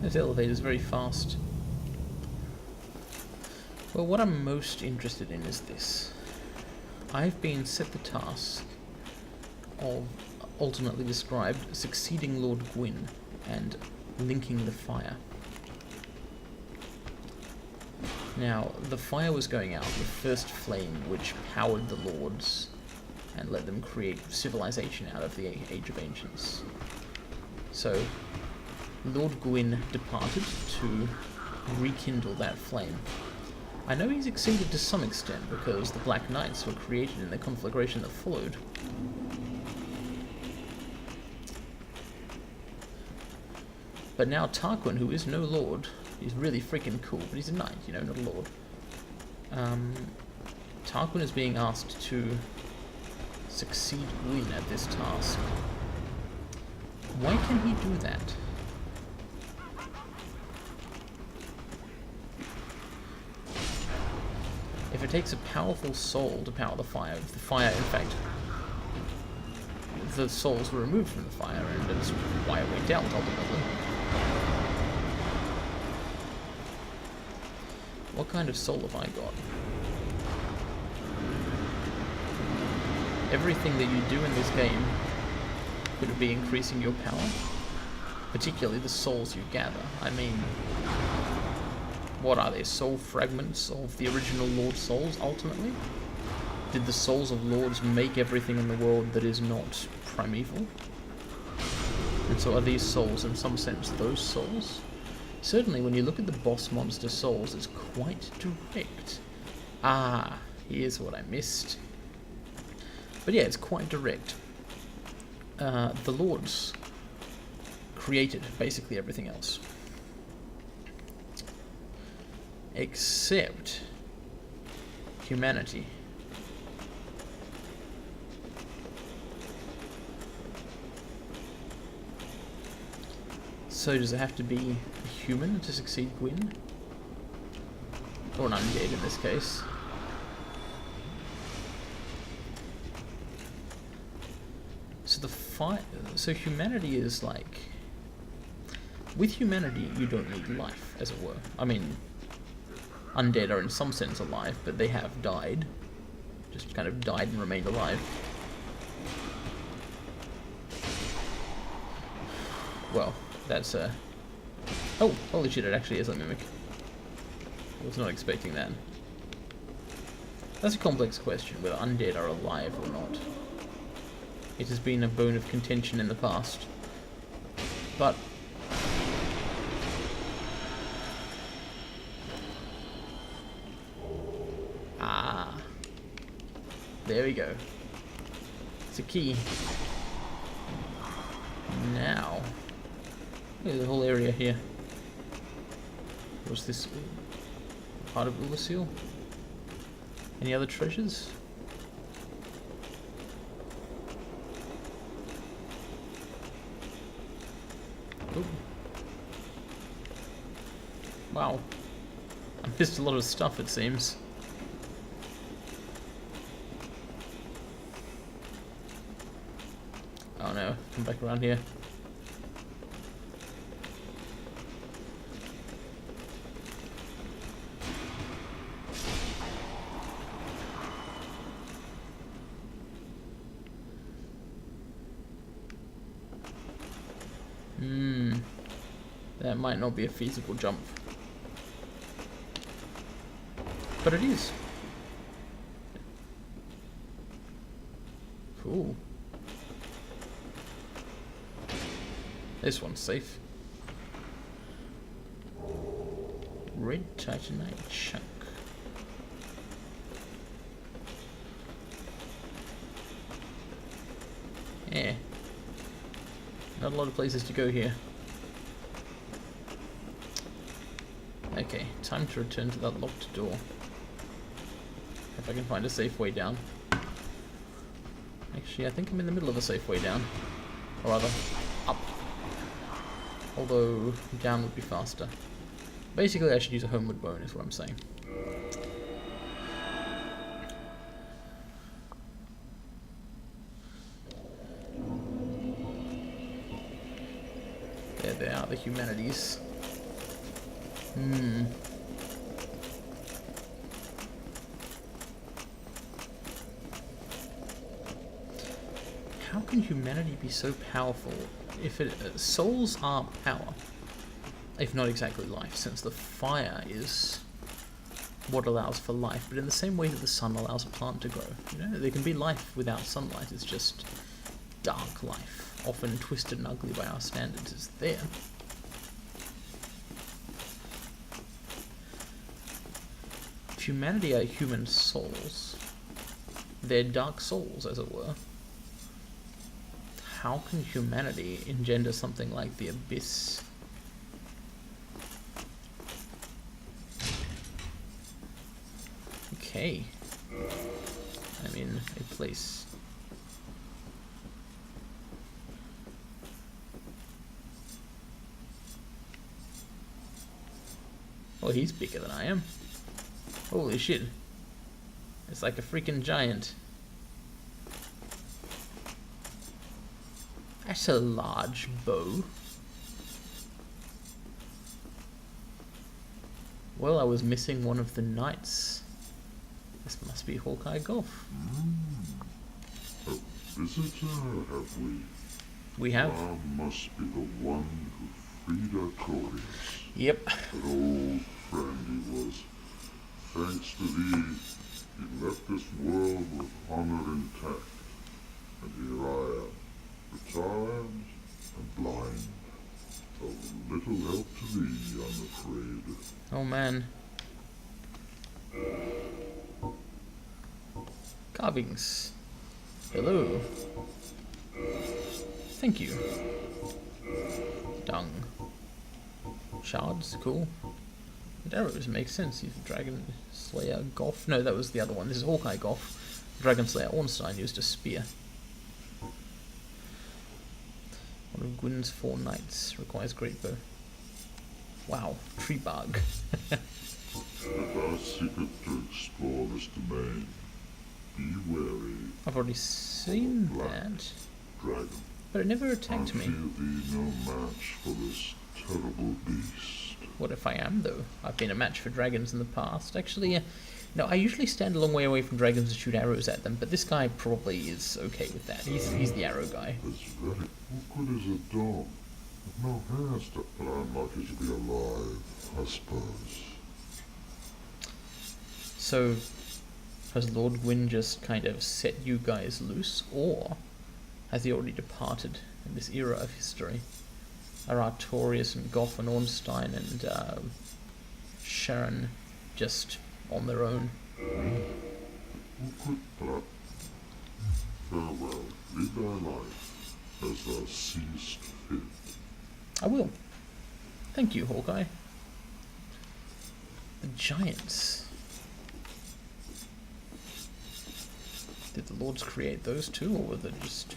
This elevator is very fast. Well, what I'm most interested in is this. I've been set the task of, ultimately described, succeeding Lord Gwyn and linking the fire. Now, the fire was going out, the first flame which powered the lords and let them create civilization out of the Age of Ancients. So, Lord Gwyn departed to rekindle that flame. I know he succeeded to some extent because the Black Knights were created in the conflagration that followed. But now Tarquin, who is no lord, he's really freaking cool, but he's a knight, you know, not a lord. Tarquin is being asked to succeed Gwyn at this task. Why can he do that? If it takes a powerful soul to power the fire, if the fire, in fact, the souls were removed from the fire, and that's why it went out ultimately. What kind of soul have I got? Everything that you do in this game could be increasing your power, particularly the souls you gather. I mean, what are they? Soul fragments of the original Lord Souls, ultimately? Did the souls of Lords make everything in the world that is not primeval? And so are these souls, in some sense, those souls? Certainly, when you look at the boss monster souls, it's quite direct. Ah, here's what I missed. But yeah, it's quite direct. The Lords created basically everything else. Except humanity. So does it have to be a human to succeed Gwyn? Or an undead in this case. So humanity is like... With humanity, you don't need life, as it were. I mean, undead are in some sense alive, but they have died. Just kind of died and remained alive. Well, that's oh, holy shit, it actually is a mimic. I was not expecting that. That's a complex question, whether undead are alive or not. It has been a bone of contention in the past. But... Ah. There we go. It's a key. Now... There's a whole area here. Was this part of Ulyssil? Any other treasures? Ooh. Wow. I missed a lot of stuff, it seems. Oh no, come back around here. That might not be a feasible jump. But it is. Cool. This one's safe. Red Titanite chunk. Yeah. Not a lot of places to go here. Okay, time to return to that locked door. If I can find a safe way down. Actually, I think I'm in the middle of a safe way down. Or rather, up. Although, down would be faster. Basically, I should use a homeward bone, is what I'm saying. There they are, the humanities. Hmm. How can humanity be so powerful if souls are power, if not exactly life, since the fire is what allows for life, but in the same way that the sun allows a plant to grow. You know, there can be life without sunlight, it's just dark life, often twisted and ugly by our standards, is there. If humanity are human souls, they're dark souls, as it were. How can humanity engender something like the abyss? Okay. I'm in a place. Oh, he's bigger than I am. Holy shit. It's like a freaking giant. That's a large bow. Well, I was missing one of the knights. This must be Hawkeye Golf. A visitor, have we? We have. Thou must be the one who freed Artorias. Yep. An old friend he was. Thanks to thee, he left this world with honor intact. And here I am, retired and blind. Of little help to thee, I'm afraid. Oh man. Carvings. Hello. Thank you. Dung. Shards, cool. And arrows make sense. He's Dragon Slayer Goth. No, that was the other one. This is Hawkeye Goth. Dragon Slayer Ornstein used a spear. One of Gwyn's 4 knights requires great bow. Wow, tree bug. If thou seekest to explore this domain, be wary. I've already seen that, Dragon. but it never I attacked me. feel thee no match for this terrible beast. What if I am, though? I've been a match for dragons in the past. Actually, no, I usually stand a long way away from dragons and shoot arrows at them, but this guy probably is okay with that. He's the arrow guy. It's very awkward as a dog. With no hairs to, but I'm lucky to be alive, I suppose. So, has Lord Gwyn just kind of set you guys loose, or has he already departed in this era of history? Are Artorias and Goth and Ornstein and Sharon just on their own? Awkward, but farewell. Lead thy life as thou seest fit. I will. Thank you, Hawkeye. The giants. Did the lords create those too, or were there just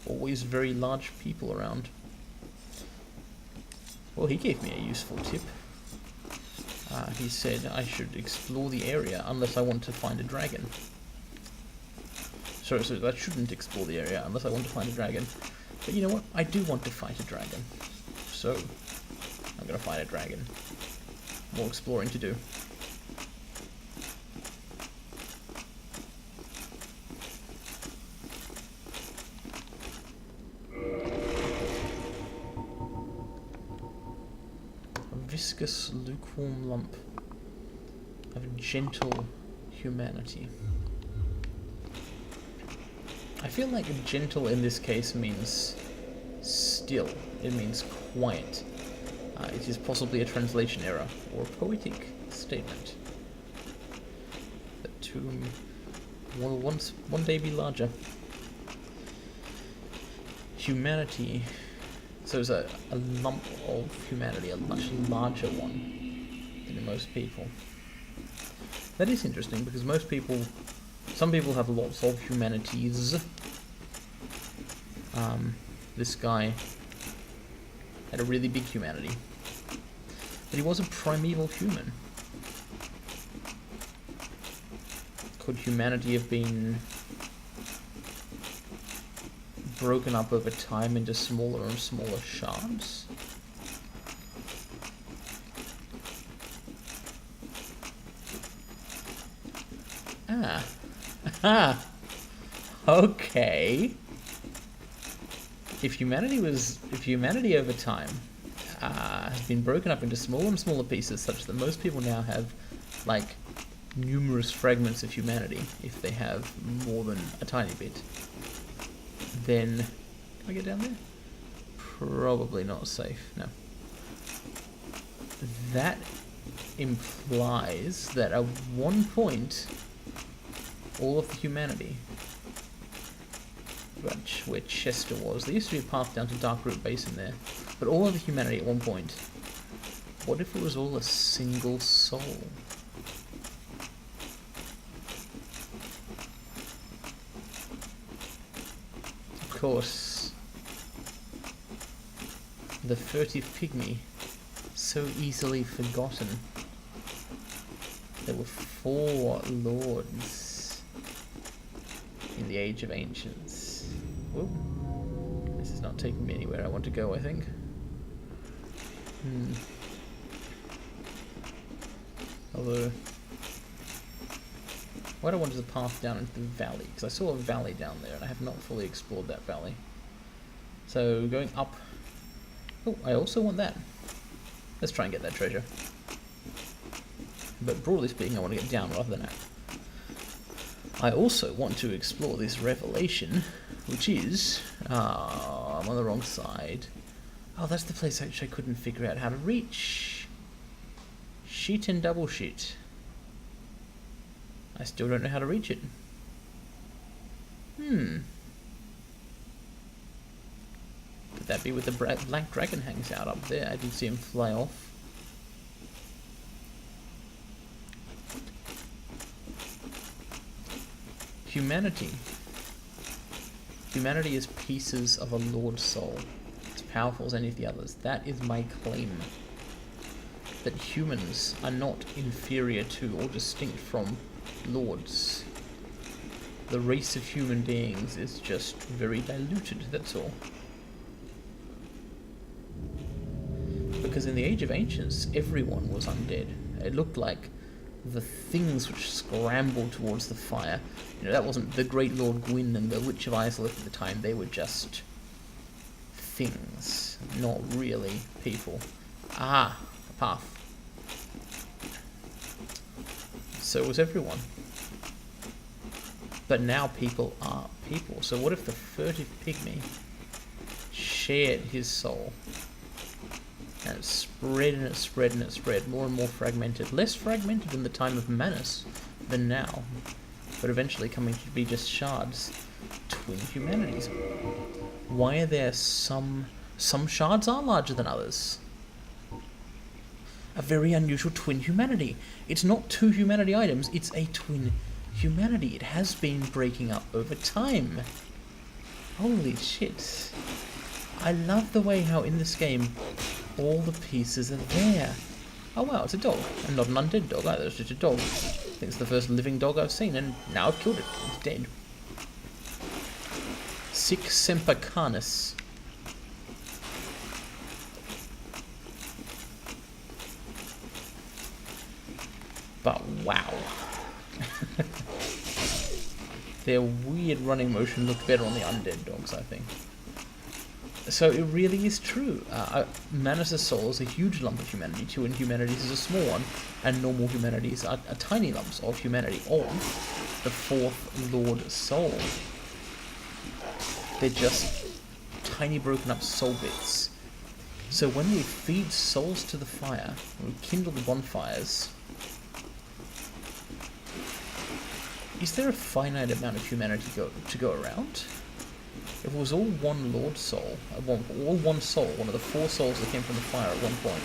always very large people around? Well, he gave me a useful tip. He said I should explore the area unless I want to find a dragon. So I shouldn't explore the area unless I want to find a dragon. But you know what? I do want to fight a dragon. So, I'm gonna find a dragon. More exploring to do. Viscous, lukewarm lump of gentle humanity. I feel like gentle in this case means still. It means quiet. It is possibly a translation error or a poetic statement. The tomb will one day be larger. Humanity. So it's a lump of humanity, a much larger one than most people. That is interesting because some people have lots of humanities. This guy had a really big humanity. But he was a primeval human. Could humanity have been broken up over time into smaller and smaller shards? Ah. Ah. Okay. If humanity over time has been broken up into smaller and smaller pieces, such that most people now have like numerous fragments of humanity, if they have more than a tiny bit, then can I get down there? Probably not safe. No. That implies that at one point, all of the humanity, where Chester was, there used to be a path down to Darkroot Basin there, but all of the humanity at one point, what if it was all a single soul? Of course, the furtive pygmy, so easily forgotten. There were 4 lords in the Age of Ancients. Whoop. This is not taking me anywhere I want to go, I think. Although, what I want is a path down into the valley, because I saw a valley down there and I have not fully explored that valley. So going up. Oh, I also want that. Let's try and get that treasure. But broadly speaking, I want to get down rather than up. I also want to explore this revelation, which is... I'm on the wrong side. Oh, that's the place which I couldn't figure out how to reach. Shit and double shit. I still don't know how to reach it. Could that be where the black dragon hangs out up there? I did see him fly off. Humanity. Humanity is pieces of a Lord soul. As powerful as any of the others. That is my claim. That humans are not inferior to or distinct from Lords. The race of human beings is just very diluted, that's all. Because in the Age of Ancients, everyone was undead. It looked like the things which scrambled towards the fire. You know, that wasn't the Great Lord Gwyn and the Witch of Islip at the time. They were just things, not really people. Ah, a path. So was everyone. But now people are people. So what if the furtive pygmy shared his soul? And it spread and it spread and it spread, more and more fragmented. Less fragmented in the time of Manus than now, but eventually coming to be just shards. Twin humanities. Why are there some shards are larger than others? A very unusual twin humanity. It's not 2 humanity items, it's a twin humanity. It has been breaking up over time. Holy shit. I love the way how in this game all the pieces are there. Oh wow, it's a dog. And not an undead dog either, it's just a dog. I think it's the first living dog I've seen, and now I've killed it. It's dead. Sic semper canis. But wow. Their weird running motion looked better on the undead dogs, I think. So it really is true. Manus' soul is a huge lump of humanity, twin humanities is a small one, and normal humanities are tiny lumps of humanity, of the 4th Lord soul. They're just tiny broken up soul bits. So when we feed souls to the fire, when we kindle the bonfires, is there a finite amount of humanity to go around? If it was all one Lord soul, all one soul, one of the 4 souls that came from the fire at one point,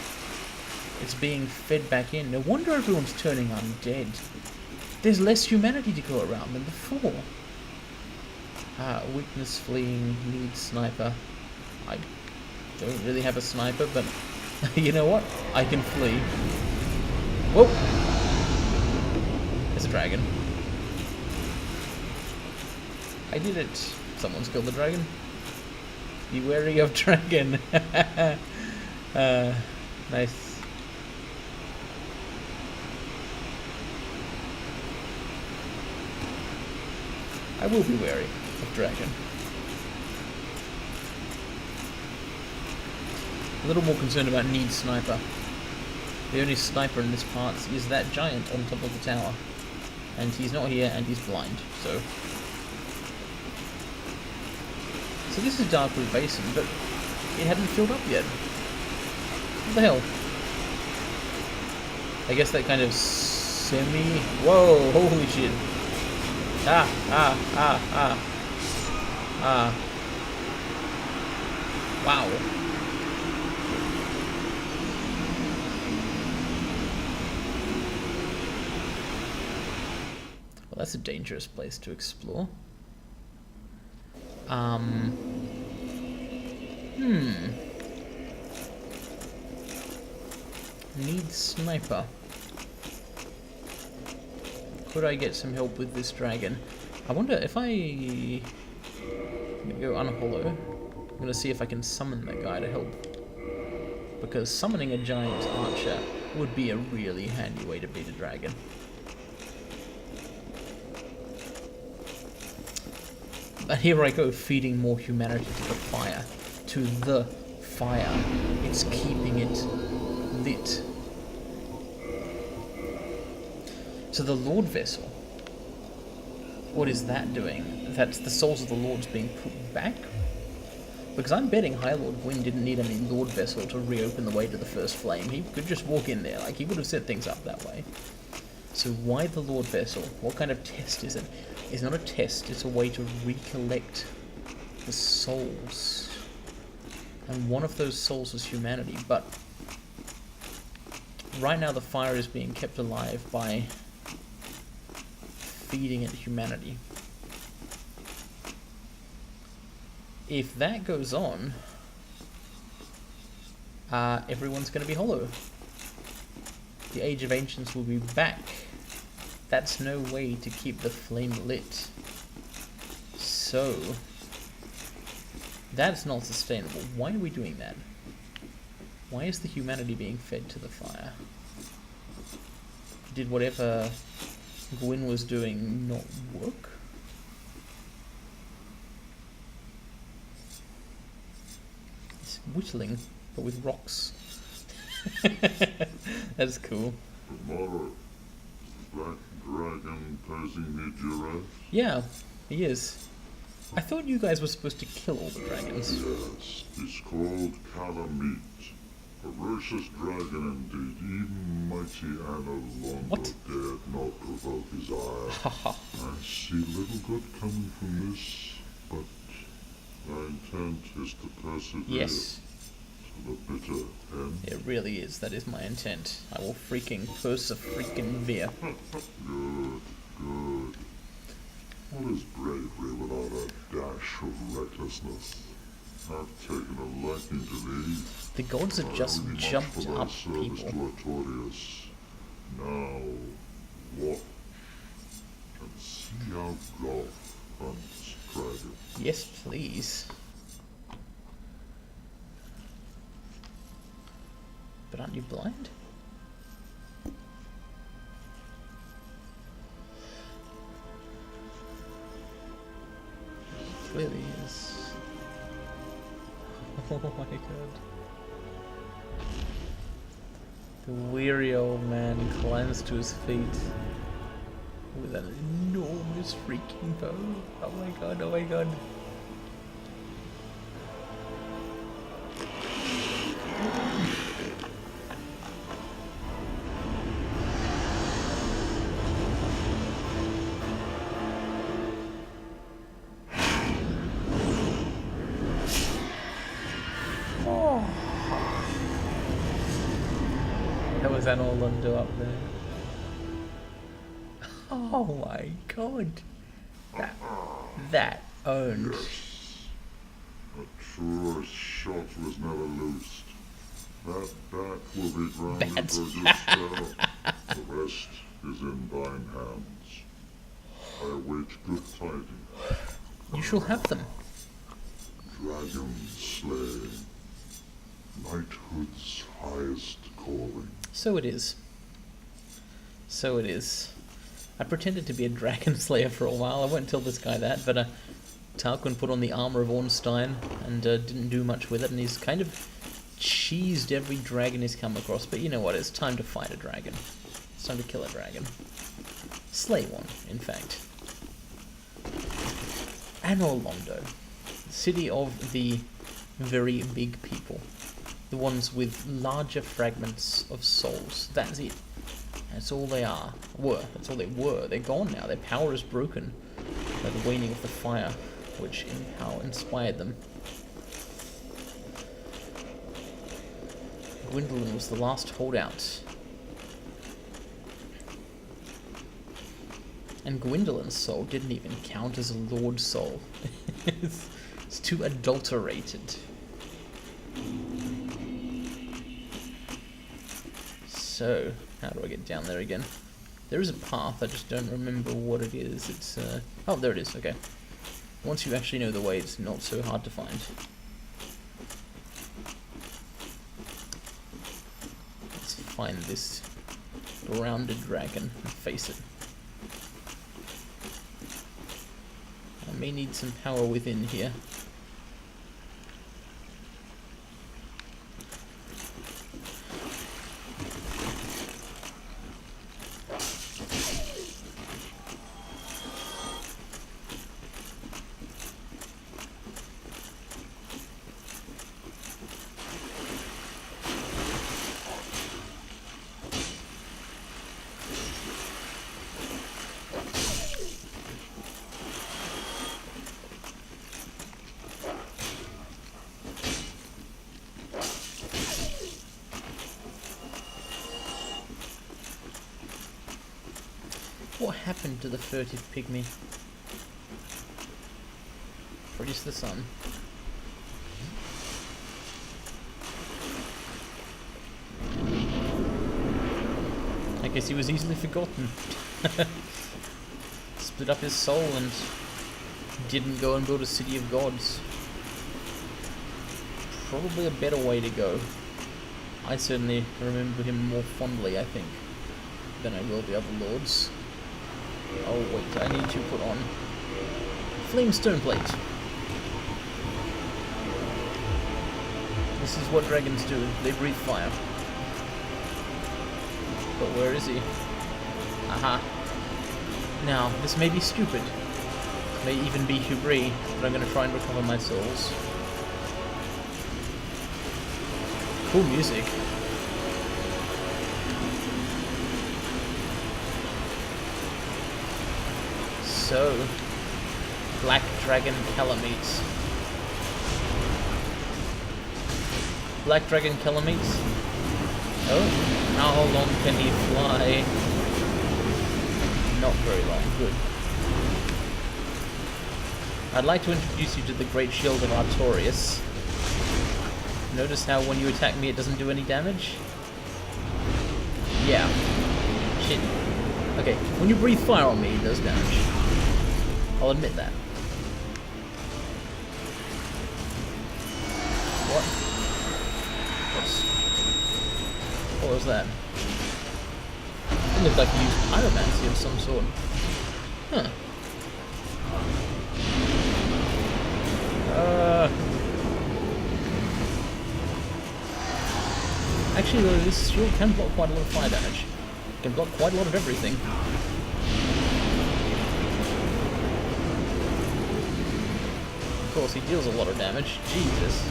it's being fed back in. No wonder everyone's turning undead. There's less humanity to go around than before. Weakness, fleeing, need sniper. I don't really have a sniper, but you know what? I can flee. Whoa! There's a dragon. I did it. Someone's killed the dragon. Be wary of dragon. Nice. I will be wary of dragon. A little more concerned about need sniper. The only sniper in this part is that giant on top of the tower. And he's not here, and he's blind, so... So this is Darkwood Basin, but it hadn't filled up yet. What the hell? I guess that kind of semi... Whoa, holy shit. Wow. Well, that's a dangerous place to explore. Need sniper. Could I get some help with this dragon? I wonder if I'm gonna go unhollow. I'm gonna see if I can summon that guy to help. Because summoning a giant archer would be a really handy way to beat a dragon. And here I go, feeding more humanity to the fire. To the fire. It's keeping it lit. So the Lord Vessel. What is that doing? That's the souls of the Lords being put back? Because I'm betting High Lord Gwyn didn't need any Lord Vessel to reopen the way to the First Flame. He could just walk in there, like he would have set things up that way. So why the Lord Vessel? What kind of test is it? It's not a test, it's a way to recollect the souls. And one of those souls is humanity, but right now the fire is being kept alive by feeding it humanity. If that goes on, everyone's going to be hollow. The Age of Ancients will be back. That's no way to keep the flame lit. So, that's not sustainable. Why are we doing that? Why is the humanity being fed to the fire? Did whatever Gwyn was doing not work? It's whittling, but with rocks. That's cool. Tomorrow, Black Dragon posing Midgeras? Yeah, he is. I thought you guys were supposed to kill all the dragons. Yes, he's called calamity. Ferocious dragon indeed, even mighty Anna dared not provoke his ire. I see little good coming from this, but my intent is to persevere. Yes. To the bitter end. It really is. That is my intent. I will freaking persevere. Good, good. What is bravery without a dash of recklessness? I've taken a liking to thee. The gods have just jumped up people. To Artorias. Now, what? And see how Golf hunts dragon. Yes, please. But aren't you blind? Clearly is. Oh my god. The weary old man climbs to his feet with an enormous freaking bow. Oh my god, oh my god. How was that all under up there? Oh my god. That owned. A truer shot was never loosed. That bat will be grounded by this spell. The rest is in thine hands. I await good tidings. You shall have them. Dragon slaying. Knighthood's highest calling. So it is. So it is. I pretended to be a dragon slayer for a while. I won't tell this guy that, but Tarquin put on the armor of Ornstein and didn't do much with it, and he's kind of cheesed every dragon he's come across. But you know what? It's time to fight a dragon. It's time to kill a dragon. Slay one, in fact. Anor Londo, city of the very big people. The ones with larger fragments of souls. That's it. That's all they are. That's all they were. They're gone now. Their power is broken by the waning of the fire, which inspired them. Gwendolyn was the last holdout. And Gwendolyn's soul didn't even count as a Lord soul. It's too adulterated. So, how do I get down there again? There is a path, I just don't remember what it is. It's, oh, there it is, okay. Once you actually know the way, it's not so hard to find. Let's find this rounded dragon and face it. I may need some power within here. What happened to the furtive pygmy? Produce the sun. I guess he was easily forgotten. Split up his soul and didn't go and build a city of gods. Probably a better way to go. I certainly remember him more fondly, I think, than I will the other lords. Oh wait, I need to put on flame stone plate. This is what dragons do, they breathe fire. But where is he? Aha. Now, this may be stupid, may even be hubris, but I'm going to try and recover my souls. Cool music. So, Black Dragon calamity. Black Dragon calamity. Oh, how long can he fly? Not very long, good. I'd like to introduce you to the Great Shield of Artorias. Notice how when you attack me it doesn't do any damage? Yeah. Shit. Okay, when you breathe fire on me it does damage. I'll admit that. What? What was that? It looked like he used pyromancy of some sort. Huh. Actually though, this shield can block quite a lot of fire damage. It can block quite a lot of everything. Of course, he deals a lot of damage. Jesus.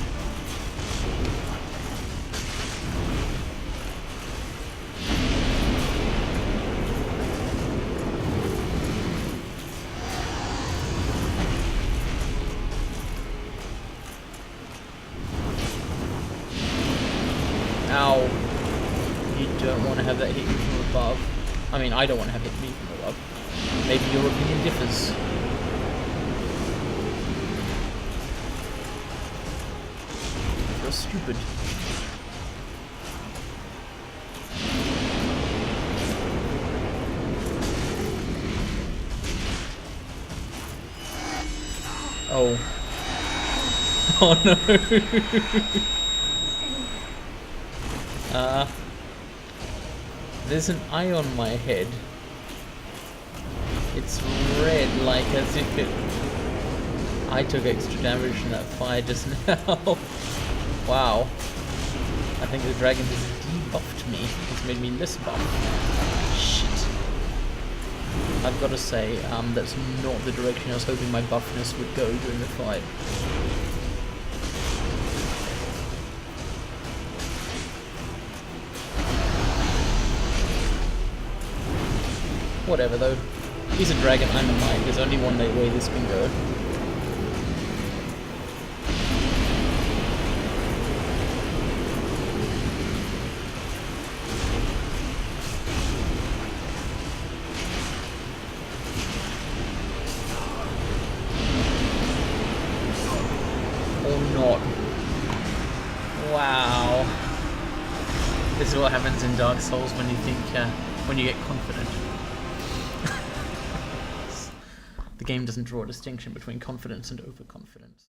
Ow. You don't want to have that hit you from above. I mean, I don't want to have it hit me from above. Maybe your opinion differs. You're stupid. Oh. Oh no. There's an eye on my head. It's red, like as if it... I took extra damage from that fire just now. Wow. I think the dragon has debuffed me. It's made me less buff. Shit. I've got to say, that's not the direction I was hoping my buffness would go during the fight. Whatever though. He's a dragon, I'm a knight. There's only one way this can go. Or not. Wow. This is what happens in Dark Souls when you think, when you get confident. The game doesn't draw a distinction between confidence and overconfidence.